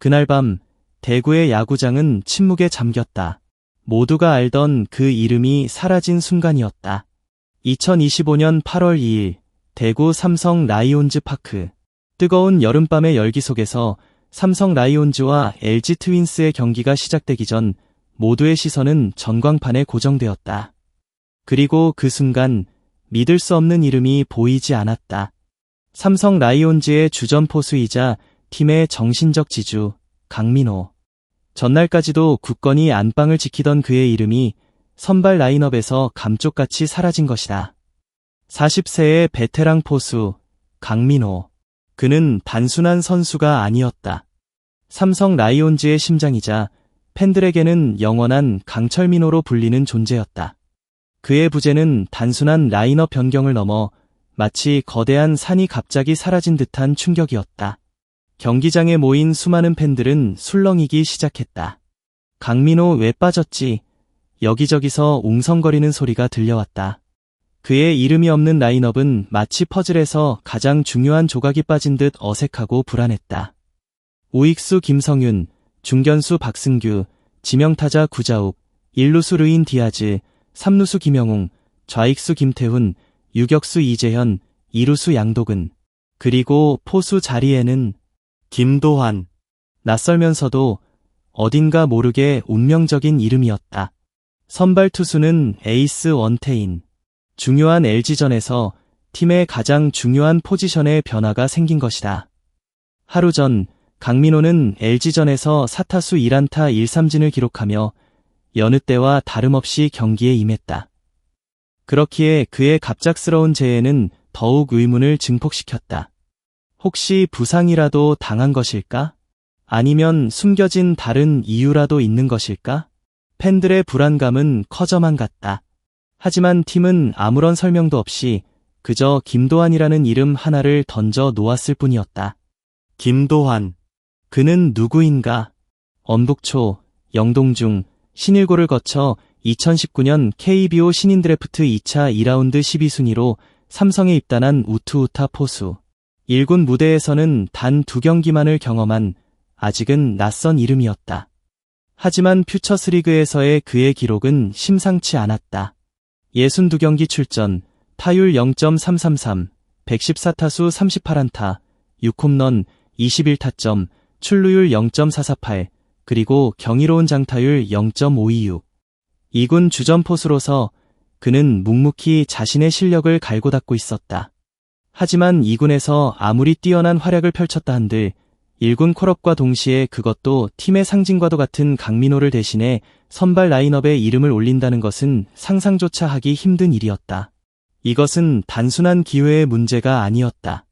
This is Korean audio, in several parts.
그날 밤 대구의 야구장은 침묵에 잠겼다. 모두가 알던 그 이름이 사라진 순간이었다. 2025년 8월 2일 대구 삼성 라이온즈 파크. 뜨거운 여름밤의 열기 속에서 삼성 라이온즈와 LG 트윈스의 경기가 시작되기 전 모두의 시선은 전광판에 고정되었다. 그리고 그 순간 믿을 수 없는 이름이 보이지 않았다. 삼성 라이온즈의 주전 포수이자 팀의 정신적 지주 강민호. 전날까지도 굳건히 안방을 지키던 그의 이름이 선발 라인업에서 감쪽같이 사라진 것이다. 40세의 베테랑 포수 강민호. 그는 단순한 선수가 아니었다. 삼성 라이온즈의 심장이자 팬들에게는 영원한 강철민호로 불리는 존재였다. 그의 부재는 단순한 라인업 변경을 넘어 마치 거대한 산이 갑자기 사라진 듯한 충격이었다. 경기장에 모인 수많은 팬들은 술렁이기 시작했다. 강민호 왜 빠졌지? 여기저기서 웅성거리는 소리가 들려왔다. 그의 이름이 없는 라인업은 마치 퍼즐에서 가장 중요한 조각이 빠진 듯 어색하고 불안했다. 우익수 김성윤, 중견수 박승규, 지명타자 구자욱, 1루수 르인 디아즈, 3루수 김영웅, 좌익수 김태훈, 유격수 이재현, 2루수 양도근, 그리고 포수 자리에는 김도환. 낯설면서도 어딘가 모르게 운명적인 이름이었다. 선발 투수는 에이스 원태인. 중요한 LG전에서 팀의 가장 중요한 포지션에 변화가 생긴 것이다. 하루 전 강민호는 LG전에서 4타수 1안타 1삼진을 기록하며 여느 때와 다름없이 경기에 임했다. 그렇기에 그의 갑작스러운 재해는 더욱 의문을 증폭시켰다. 혹시 부상이라도 당한 것일까? 아니면 숨겨진 다른 이유라도 있는 것일까? 팬들의 불안감은 커져만 갔다. 하지만 팀은 아무런 설명도 없이 그저 김도환이라는 이름 하나를 던져 놓았을 뿐이었다. 김도환. 그는 누구인가? 언북초, 영동중, 신일고를 거쳐 2019년 KBO 신인 드래프트 2차 2라운드 12순위로 삼성에 입단한 우투우타 포수. 1군 무대에서는 단 2경기만을 경험한 아직은 낯선 이름이었다. 하지만 퓨처스리그에서의 그의 기록은 심상치 않았다. 62경기 출전, 타율 0.333, 114타수 38안타, 6홈런, 21타점, 출루율 0.448, 그리고 경이로운 장타율 0.526. 2군 주전 포수로서 그는 묵묵히 자신의 실력을 갈고 닦고 있었다. 하지만 2군에서 아무리 뛰어난 활약을 펼쳤다 한들 1군 콜업과 동시에 그것도 팀의 상징과도 같은 강민호를 대신해 선발 라인업에 이름을 올린다는 것은 상상조차 하기 힘든 일이었다. 이것은 단순한 기회의 문제가 아니었다.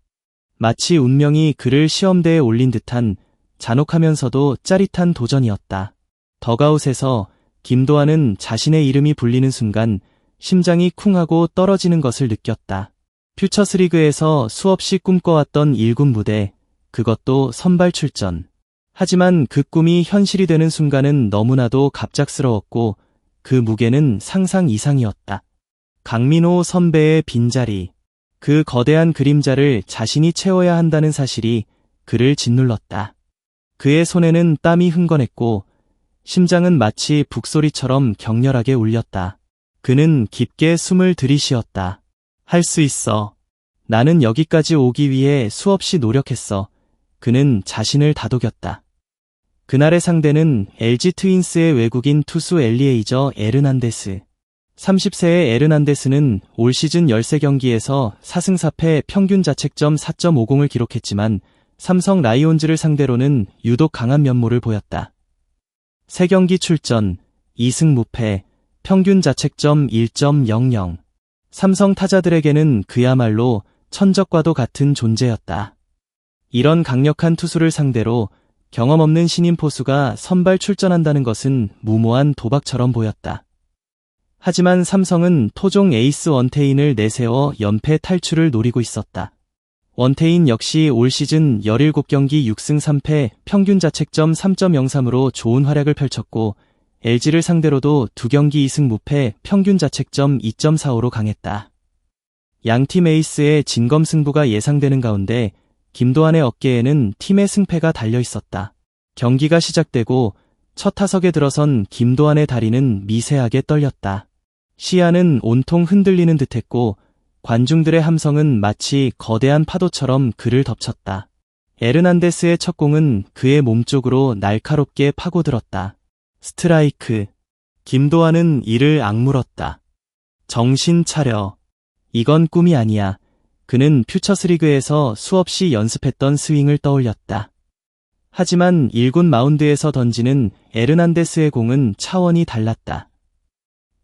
마치 운명이 그를 시험대에 올린 듯한 잔혹하면서도 짜릿한 도전이었다. 더가웃에서 김도환은 자신의 이름이 불리는 순간 심장이 쿵하고 떨어지는 것을 느꼈다. 퓨처스리그에서 수없이 꿈꿔왔던 1군 무대, 그것도 선발 출전. 하지만 그 꿈이 현실이 되는 순간은 너무나도 갑작스러웠고 그 무게는 상상 이상이었다. 강민호 선배의 빈자리. 그 거대한 그림자를 자신이 채워야 한다는 사실이 그를 짓눌렀다. 그의 손에는 땀이 흥건했고 심장은 마치 북소리처럼 격렬하게 울렸다. 그는 깊게 숨을 들이쉬었다. 할 수 있어. 나는 여기까지 오기 위해 수없이 노력했어. 그는 자신을 다독였다. 그날의 상대는 LG 트윈스의 외국인 투수 엘리에이저 에르난데스. 30세의 에르난데스는 올 시즌 13경기에서 4승 4패 평균 자책점 4.50을 기록했지만 삼성 라이온즈를 상대로는 유독 강한 면모를 보였다. 3경기 출전, 2승 무패, 평균 자책점 1.00. 삼성 타자들에게는 그야말로 천적과도 같은 존재였다. 이런 강력한 투수를 상대로 경험 없는 신인 포수가 선발 출전한다는 것은 무모한 도박처럼 보였다. 하지만 삼성은 토종 에이스 원태인을 내세워 연패 탈출을 노리고 있었다. 원태인 역시 올 시즌 17경기 6승 3패 평균 자책점 3.03으로 좋은 활약을 펼쳤고 LG를 상대로도 2경기 2승 무패, 평균 자책점 2.45로 강했다. 양팀 에이스의 진검승부가 예상되는 가운데 김도환의 어깨에는 팀의 승패가 달려 있었다. 경기가 시작되고 첫 타석에 들어선 김도환의 다리는 미세하게 떨렸다. 시야는 온통 흔들리는 듯했고 관중들의 함성은 마치 거대한 파도처럼 그를 덮쳤다. 에르난데스의 첫 공은 그의 몸쪽으로 날카롭게 파고들었다. 스트라이크. 김도환은 이를 악물었다. 정신 차려. 이건 꿈이 아니야. 그는 퓨처스리그에서 수없이 연습했던 스윙을 떠올렸다. 하지만 1군 마운드에서 던지는 에르난데스의 공은 차원이 달랐다.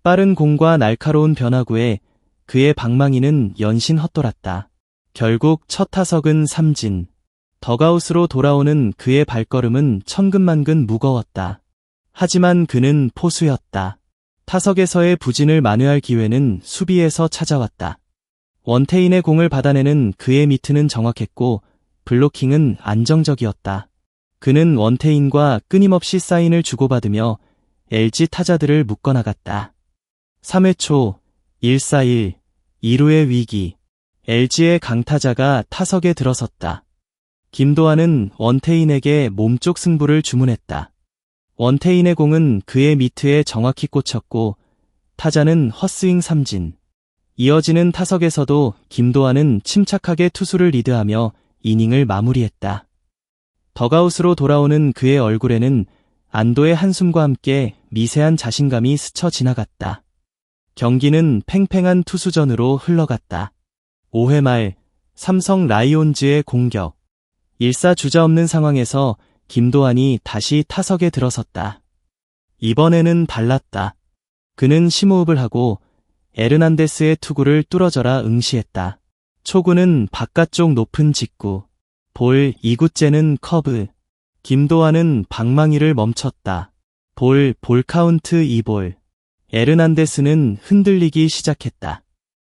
빠른 공과 날카로운 변화구에 그의 방망이는 연신 헛돌았다. 결국 첫 타석은 삼진. 덕아웃으로 돌아오는 그의 발걸음은 천근만근 무거웠다. 하지만 그는 포수였다. 타석에서의 부진을 만회할 기회는 수비에서 찾아왔다. 원태인의 공을 받아내는 그의 미트는 정확했고 블로킹은 안정적이었다. 그는 원태인과 끊임없이 사인을 주고받으며 LG 타자들을 묶어나갔다. 3회 초 1-4-1, 2루의 위기. LG의 강타자가 타석에 들어섰다. 김도환은 원태인에게 몸쪽 승부를 주문했다. 원태인의 공은 그의 미트에 정확히 꽂혔고 타자는 헛스윙 삼진. 이어지는 타석에서도 김도환은 침착하게 투수를 리드하며 이닝을 마무리했다. 덕아웃으로 돌아오는 그의 얼굴에는 안도의 한숨과 함께 미세한 자신감이 스쳐 지나갔다. 경기는 팽팽한 투수전으로 흘러갔다. 5회 말 삼성 라이온즈의 공격. 1사 주자 없는 상황에서 김도환이 다시 타석에 들어섰다. 이번에는 달랐다. 그는 심호흡을 하고 에르난데스의 투구를 뚫어져라 응시했다. 초구는 바깥쪽 높은 직구. 볼 2구째는 커브. 김도환은 방망이를 멈췄다. 볼 카운트 2볼. 에르난데스는 흔들리기 시작했다.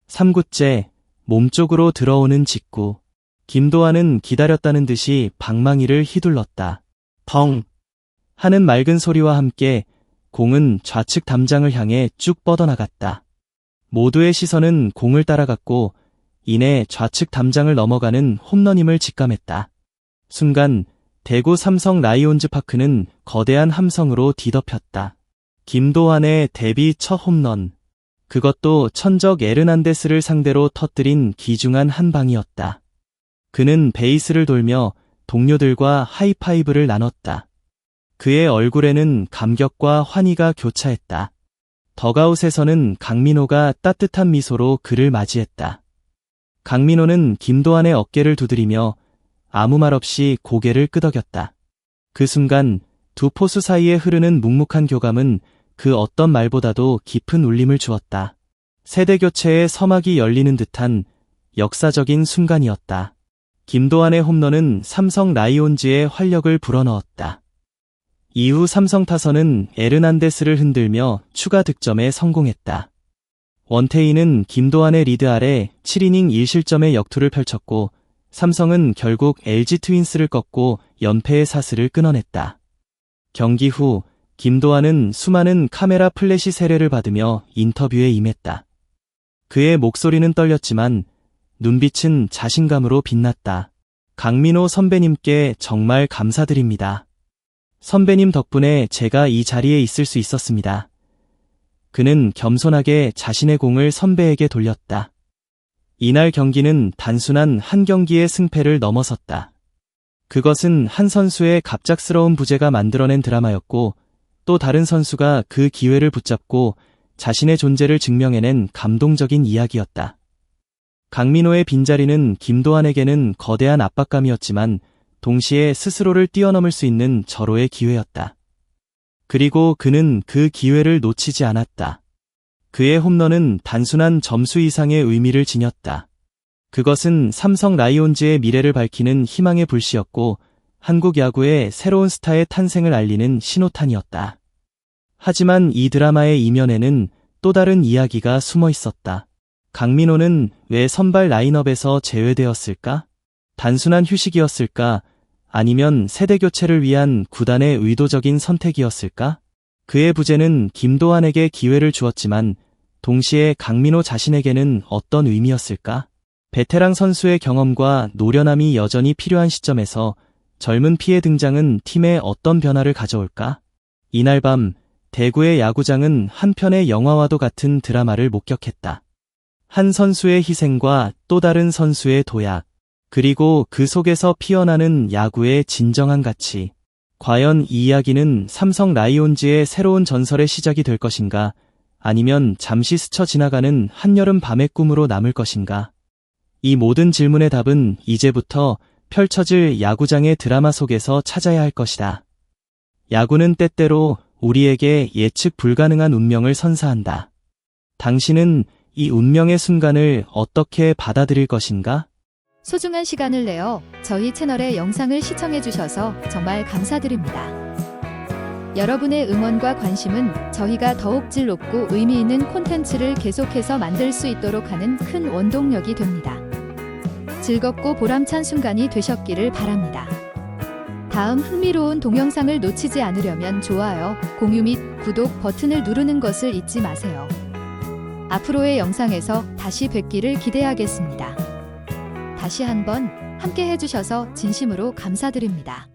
3구째, 몸쪽으로 들어오는 직구. 김도환은 기다렸다는 듯이 방망이를 휘둘렀다. 펑! 하는 맑은 소리와 함께 공은 좌측 담장을 향해 쭉 뻗어나갔다. 모두의 시선은 공을 따라갔고 이내 좌측 담장을 넘어가는 홈런임을 직감했다. 순간 대구 삼성 라이온즈 파크는 거대한 함성으로 뒤덮였다. 김도환의 데뷔 첫 홈런. 그것도 천적 에르난데스를 상대로 터뜨린 귀중한 한 방이었다. 그는 베이스를 돌며 동료들과 하이파이브를 나눴다. 그의 얼굴에는 감격과 환희가 교차했다. 덕아웃에서는 강민호가 따뜻한 미소로 그를 맞이했다. 강민호는 김도환의 어깨를 두드리며 아무 말 없이 고개를 끄덕였다. 그 순간 두 포수 사이에 흐르는 묵묵한 교감은 그 어떤 말보다도 깊은 울림을 주었다. 세대 교체의 서막이 열리는 듯한 역사적인 순간이었다. 김도환의 홈런은 삼성 라이온즈의 활력을 불어넣었다. 이후 삼성 타선은 에르난데스를 흔들며 추가 득점에 성공했다. 원태인은 김도환의 리드 아래 7이닝 1실점의 역투를 펼쳤고 삼성은 결국 LG 트윈스를 꺾고 연패의 사슬을 끊어냈다. 경기 후 김도환은 수많은 카메라 플래시 세례를 받으며 인터뷰에 임했다. 그의 목소리는 떨렸지만 눈빛은 자신감으로 빛났다. 강민호 선배님께 정말 감사드립니다. 선배님 덕분에 제가 이 자리에 있을 수 있었습니다. 그는 겸손하게 자신의 공을 선배에게 돌렸다. 이날 경기는 단순한 한 경기의 승패를 넘어섰다. 그것은 한 선수의 갑작스러운 부재가 만들어낸 드라마였고 또 다른 선수가 그 기회를 붙잡고 자신의 존재를 증명해낸 감동적인 이야기였다. 강민호의 빈자리는 김도환에게는 거대한 압박감이었지만 동시에 스스로를 뛰어넘을 수 있는 절호의 기회였다. 그리고 그는 그 기회를 놓치지 않았다. 그의 홈런은 단순한 점수 이상의 의미를 지녔다. 그것은 삼성 라이온즈의 미래를 밝히는 희망의 불씨였고 한국 야구의 새로운 스타의 탄생을 알리는 신호탄이었다. 하지만 이 드라마의 이면에는 또 다른 이야기가 숨어 있었다. 강민호는 왜 선발 라인업에서 제외되었을까? 단순한 휴식이었을까? 아니면 세대 교체를 위한 구단의 의도적인 선택이었을까? 그의 부재는 김도환에게 기회를 주었지만 동시에 강민호 자신에게는 어떤 의미였을까? 베테랑 선수의 경험과 노련함이 여전히 필요한 시점에서 젊은 피의 등장은 팀에 어떤 변화를 가져올까? 이날 밤 대구의 야구장은 한 편의 영화와도 같은 드라마를 목격했다. 한 선수의 희생과 또 다른 선수의 도약, 그리고 그 속에서 피어나는 야구의 진정한 가치. 과연 이 이야기는 삼성 라이온즈의 새로운 전설의 시작이 될 것인가? 아니면 잠시 스쳐 지나가는 한여름 밤의 꿈으로 남을 것인가? 이 모든 질문의 답은 이제부터 펼쳐질 야구장의 드라마 속에서 찾아야 할 것이다. 야구는 때때로 우리에게 예측 불가능한 운명을 선사한다. 당신은 이 운명의 순간을 어떻게 받아들일 것인가? 소중한 시간을 내어 저희 채널의 영상을 시청해주셔서 정말 감사드립니다. 여러분의 응원과 관심은 저희가 더욱 질 높고 의미 있는 콘텐츠를 계속해서 만들 수 있도록 하는 큰 원동력이 됩니다. 즐겁고 보람찬 순간이 되셨기를 바랍니다. 다음 흥미로운 동영상을 놓치지 않으려면 좋아요, 공유 및 구독 버튼을 누르는 것을 잊지 마세요. 앞으로의 영상에서 다시 뵙기를 기대하겠습니다. 다시 한번 함께 해주셔서 진심으로 감사드립니다.